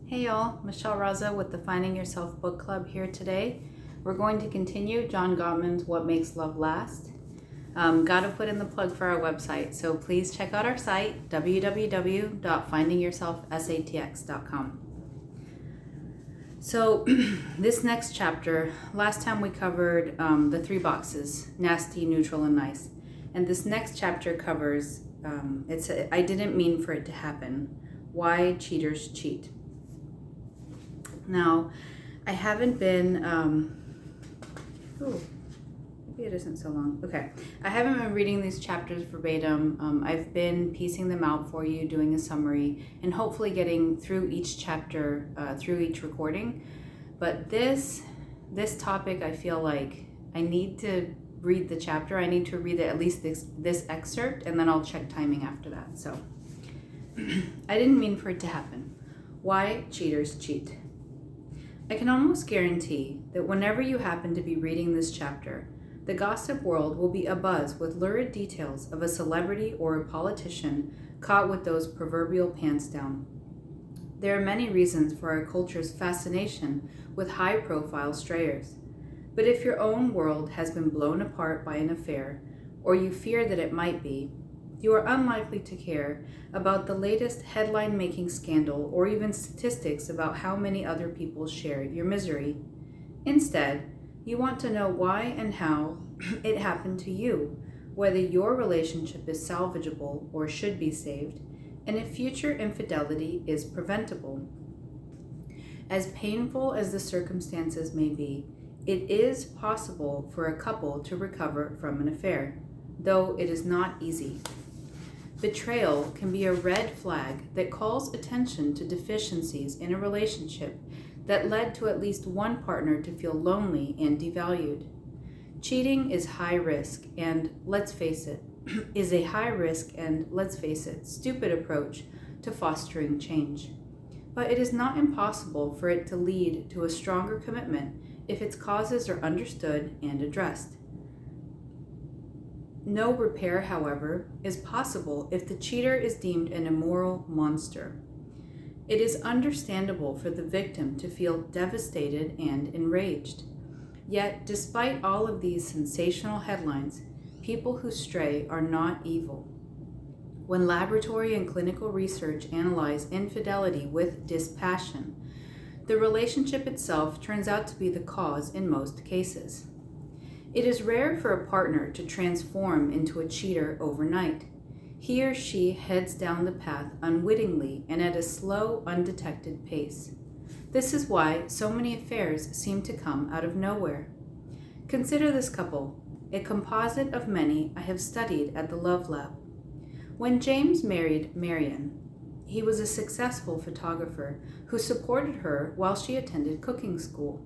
Hey y'all, Michelle Raza with the Finding Yourself Book Club here today. We're going to continue John Gottman's What Makes Love Last. Gotta put in the plug for our website, so please check out our site, www.findingyourselfsatx.com. So this next chapter, last time we covered the three boxes, nasty, neutral, and nice. And this next chapter covers, I didn't mean for it to happen, why cheaters cheat. Now, I haven't been, maybe it isn't so long. Okay, I haven't been reading these chapters verbatim. I've been piecing them out for you, doing a summary, and hopefully getting through each chapter, through each recording. But this topic, I feel like I need to read the chapter. I need to read at least this excerpt, and then I'll check timing after that. So, I didn't mean for it to happen. Why cheaters cheat. I can almost guarantee that whenever you happen to be reading this chapter, the gossip world will be abuzz with lurid details of a celebrity or a politician caught with those proverbial pants down. There are many reasons for our culture's fascination with high-profile strayers. But if your own world has been blown apart by an affair, or you fear that it might be, you are unlikely to care about the latest headline-making scandal or even statistics about how many other people share your misery. Instead, you want to know why and how it happened to you, whether your relationship is salvageable or should be saved, and if future infidelity is preventable. As painful as the circumstances may be, it is possible for a couple to recover from an affair, though it is not easy. Betrayal can be a red flag that calls attention to deficiencies in a relationship that led to at least one partner to feel lonely and devalued. Cheating is high risk and, let's face it, stupid approach to fostering change. But it is not impossible for it to lead to a stronger commitment if its causes are understood and addressed. No repair, however, is possible if the cheater is deemed an immoral monster. It is understandable for the victim to feel devastated and enraged. Yet, despite all of these sensational headlines, people who stray are not evil. When laboratory and clinical research analyze infidelity with dispassion, the relationship itself turns out to be the cause in most cases. It is rare for a partner to transform into a cheater overnight. He or she heads down the path unwittingly and at a slow, undetected pace. This is why so many affairs seem to come out of nowhere. Consider this couple, a composite of many I have studied at the Love Lab. When James married Marian, he was a successful photographer who supported her while she attended cooking school.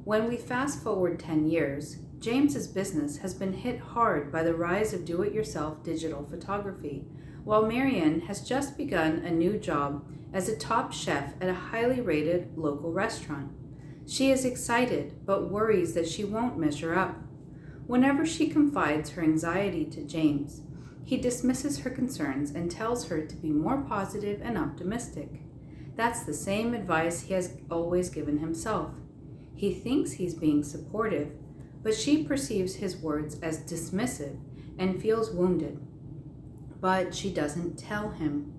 When we fast forward 10 years, James's business has been hit hard by the rise of do-it-yourself digital photography, while Marian has just begun a new job as a top chef at a highly rated local restaurant. She is excited, but worries that she won't measure up. Whenever she confides her anxiety to James, he dismisses her concerns and tells her to be more positive and optimistic. That's the same advice he has always given himself. He thinks he's being supportive, but she perceives his words as dismissive and feels wounded. But she doesn't tell him.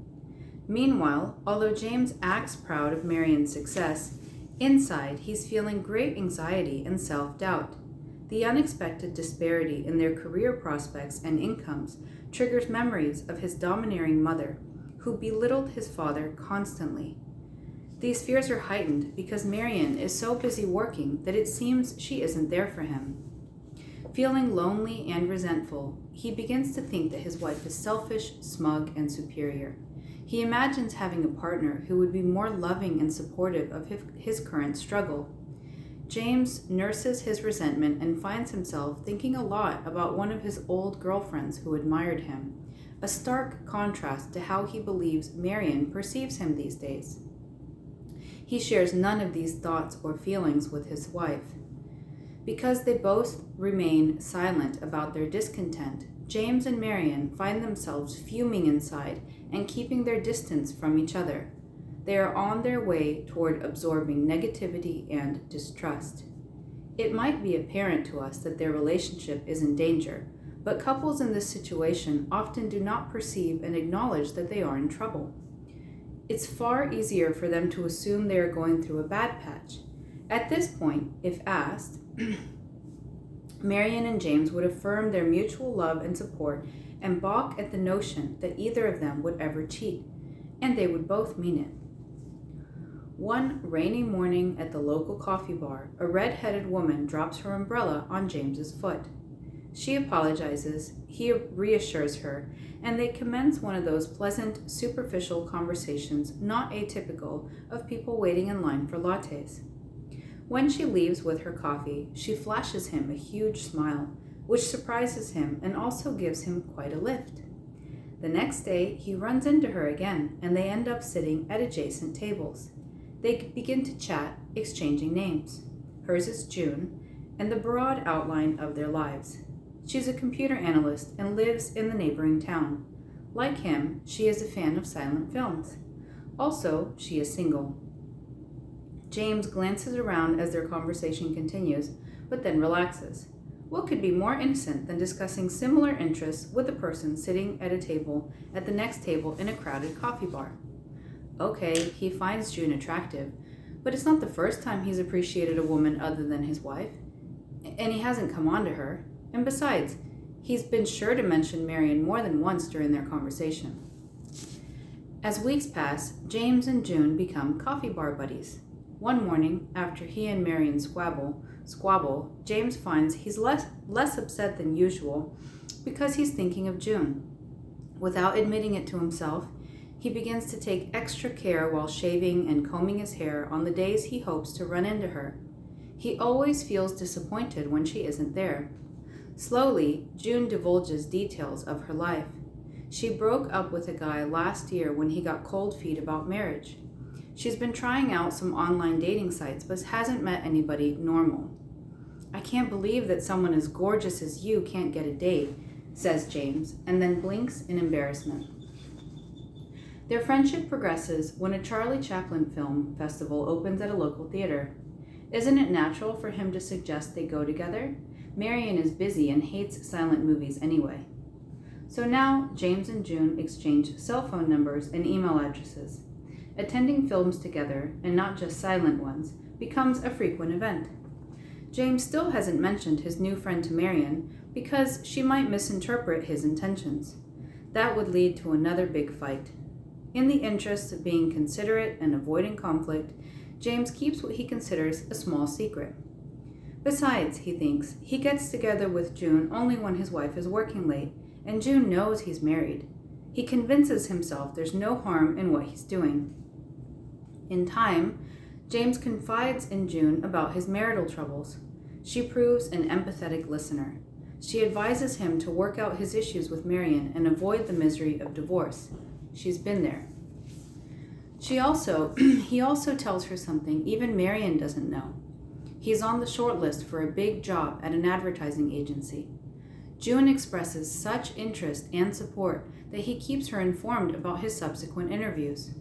Meanwhile, although James acts proud of Marian's success, inside he's feeling great anxiety and self-doubt. The unexpected disparity in their career prospects and incomes triggers memories of his domineering mother, who belittled his father constantly. These fears are heightened because Marian is so busy working that it seems she isn't there for him. Feeling lonely and resentful, he begins to think that his wife is selfish, smug, and superior. He imagines having a partner who would be more loving and supportive of his current struggle. James nurses his resentment and finds himself thinking a lot about one of his old girlfriends who admired him, a stark contrast to how he believes Marian perceives him these days. He shares none of these thoughts or feelings with his wife. Because they both remain silent about their discontent, James and Marian find themselves fuming inside and keeping their distance from each other. They are on their way toward absorbing negativity and distrust. It might be apparent to us that their relationship is in danger, but couples in this situation often do not perceive and acknowledge that they are in trouble. It's far easier for them to assume they are going through a bad patch. At this point, if asked, Marion and James would affirm their mutual love and support and balk at the notion that either of them would ever cheat, and they would both mean it. One rainy morning at the local coffee bar, a red-headed woman drops her umbrella on James's foot. She apologizes, he reassures her, and they commence one of those pleasant, superficial conversations not atypical of people waiting in line for lattes. When she leaves with her coffee, she flashes him a huge smile, which surprises him and also gives him quite a lift. The next day, he runs into her again, and they end up sitting at adjacent tables. They begin to chat, exchanging names. Hers is June, and the broad outline of their lives. She's a computer analyst and lives in the neighboring town. Like him, she is a fan of silent films. Also, she is single. James glances around as their conversation continues, but then relaxes. What could be more innocent than discussing similar interests with a person sitting at a table at the next table in a crowded coffee bar? Okay, he finds June attractive, but it's not the first time he's appreciated a woman other than his wife, and he hasn't come on to her. And besides, he's been sure to mention Marion more than once during their conversation. As weeks pass, James and June become coffee bar buddies. One morning, after he and Marion squabble, James finds he's less upset than usual because he's thinking of June. Without admitting it to himself, he begins to take extra care while shaving and combing his hair on the days he hopes to run into her. He always feels disappointed when she isn't there. Slowly, June divulges details of her life. She broke up with a guy last year when he got cold feet about marriage. She's been trying out some online dating sites, but hasn't met anybody normal. I can't believe that someone as gorgeous as you can't get a date, says James, and then blinks in embarrassment. Their friendship progresses when a Charlie Chaplin film festival opens at a local theater. Isn't it natural for him to suggest they go together? Marion is busy and hates silent movies anyway. So now, James and June exchange cell phone numbers and email addresses. Attending films together, and not just silent ones, becomes a frequent event. James still hasn't mentioned his new friend to Marion because she might misinterpret his intentions. That would lead to another big fight. In the interest of being considerate and avoiding conflict, James keeps what he considers a small secret. Besides, he thinks, he gets together with June only when his wife is working late, and June knows he's married. He convinces himself there's no harm in what he's doing. In time, James confides in June about his marital troubles. She proves an empathetic listener. She advises him to work out his issues with Marion and avoid the misery of divorce. She's been there. He also tells her something even Marion doesn't know. He's on the short list for a big job at an advertising agency. June expresses such interest and support that he keeps her informed about his subsequent interviews.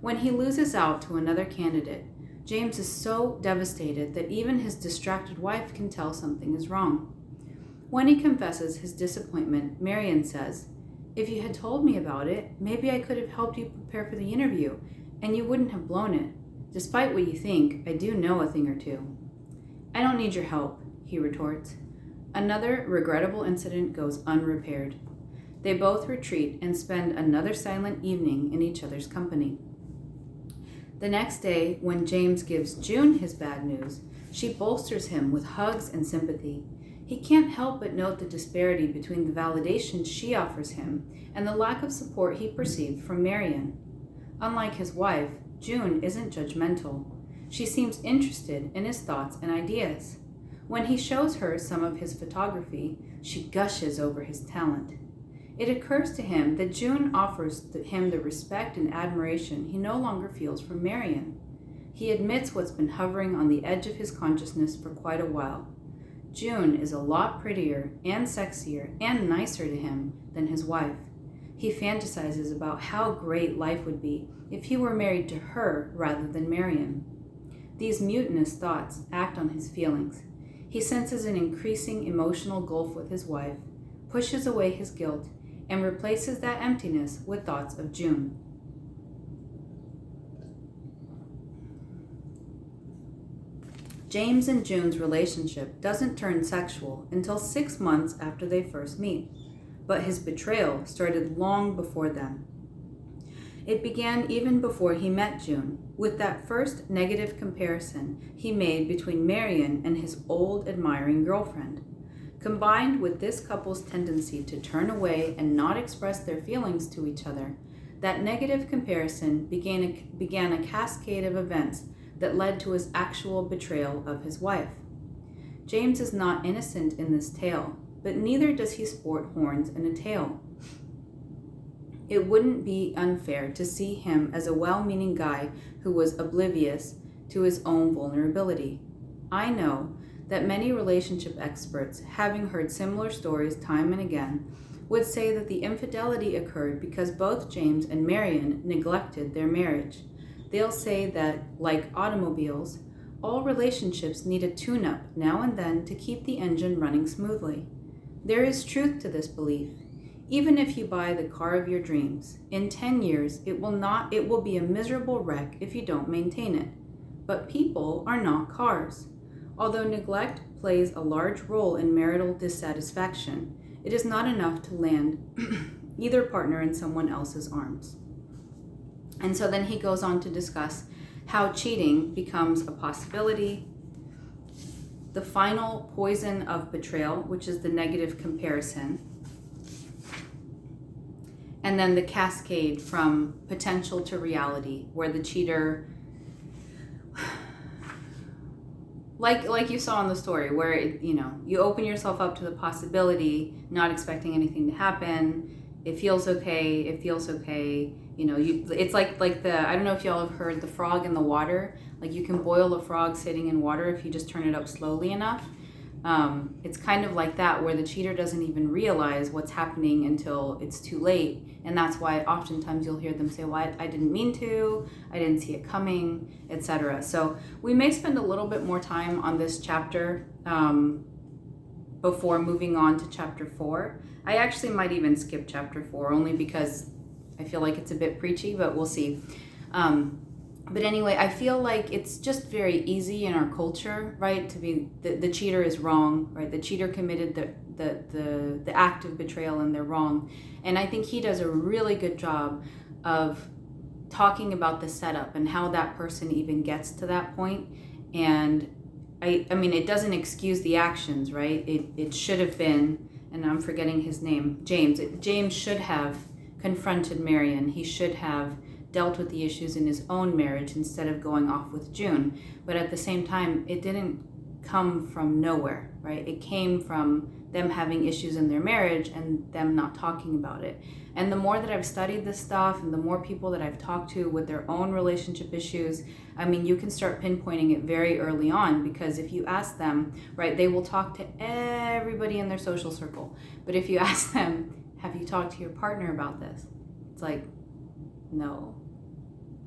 When he loses out to another candidate, James is so devastated that even his distracted wife can tell something is wrong. When he confesses his disappointment, Marion says, "If you had told me about it, maybe I could have helped you prepare for the interview, and you wouldn't have blown it. Despite what you think, I do know a thing or two." "I don't need your help," he retorts. Another regrettable incident goes unrepaired. They both retreat and spend another silent evening in each other's company. The next day, when James gives June his bad news, she bolsters him with hugs and sympathy. He can't help but note the disparity between the validation she offers him and the lack of support he perceived from Marion. Unlike his wife, June isn't judgmental. She seems interested in his thoughts and ideas. When he shows her some of his photography, she gushes over his talent. It occurs to him that June offers him the respect and admiration he no longer feels from Marion. He admits what's been hovering on the edge of his consciousness for quite a while. June is a lot prettier and sexier and nicer to him than his wife. He fantasizes about how great life would be if he were married to her rather than Marion. These mutinous thoughts act on his feelings. He senses an increasing emotional gulf with his wife, pushes away his guilt, and replaces that emptiness with thoughts of June. James and June's relationship doesn't turn sexual until 6 months after they first meet, but his betrayal started long before then. It began even before he met June, with that first negative comparison he made between Marion and his old admiring girlfriend. Combined with this couple's tendency to turn away and not express their feelings to each other, that negative comparison began a cascade of events that led to his actual betrayal of his wife. James is not innocent in this tale, but neither does he sport horns and a tail. It wouldn't be unfair to see him as a well-meaning guy who was oblivious to his own vulnerability. I know that many relationship experts, having heard similar stories time and again, would say that the infidelity occurred because both James and Marion neglected their marriage. They'll say that, like automobiles, all relationships need a tune-up now and then to keep the engine running smoothly. There is truth to this belief. Even if you buy the car of your dreams, in 10 years it will be a miserable wreck if you don't maintain it. But people are not cars. Although neglect plays a large role in marital dissatisfaction, it is not enough to land either partner in someone else's arms. And so then he goes on to discuss how cheating becomes a possibility, the final poison of betrayal, which is the negative comparison, and then the cascade from potential to reality, where the cheater, like you saw in the story, where you open yourself up to the possibility, not expecting anything to happen. It feels okay. It's like the, I don't know if y'all have heard the frog in the water. Like, you can boil a frog sitting in water if you just turn it up slowly enough. It's kind of like that, where the cheater doesn't even realize what's happening until it's too late. And that's why oftentimes you'll hear them say, well, I didn't mean to, I didn't see it coming, etc. So we may spend a little bit more time on this chapter before moving on to chapter 4. I actually might even skip chapter 4, only because I feel like it's a bit preachy, but we'll see. But anyway, I feel like it's just very easy in our culture, right, to be the cheater is wrong, right? The cheater committed the act of betrayal and they're wrong. And I think he does a really good job of talking about the setup and how that person even gets to that point. And I mean, it doesn't excuse the actions, right? It should have been, and I'm forgetting his name, James. James should have confronted Marion. He should have dealt with the issues in his own marriage instead of going off with June. But at the same time, it didn't come from nowhere, right? It came from them having issues in their marriage and them not talking about it. And the more that I've studied this stuff and the more people that I've talked to with their own relationship issues, I mean, you can start pinpointing it very early on, because if you ask them, right, they will talk to everybody in their social circle. But if you ask them, have you talked to your partner about this? It's like, no.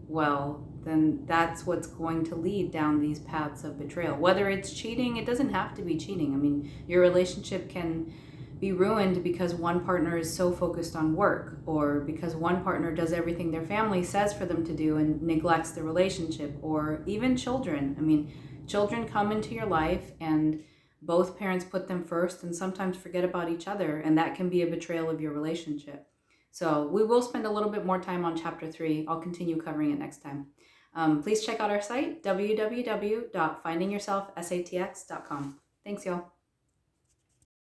Well, then that's what's going to lead down these paths of betrayal. Whether it's cheating, it doesn't have to be cheating. I mean, your relationship can be ruined because one partner is so focused on work, or because one partner does everything their family says for them to do and neglects the relationship, or even children. I mean, children come into your life and both parents put them first and sometimes forget about each other, and that can be a betrayal of your relationship. So we will spend a little bit more time on chapter 3. I'll continue covering it next time. Please check out our site, www.findingyourselfsatx.com. Thanks, y'all.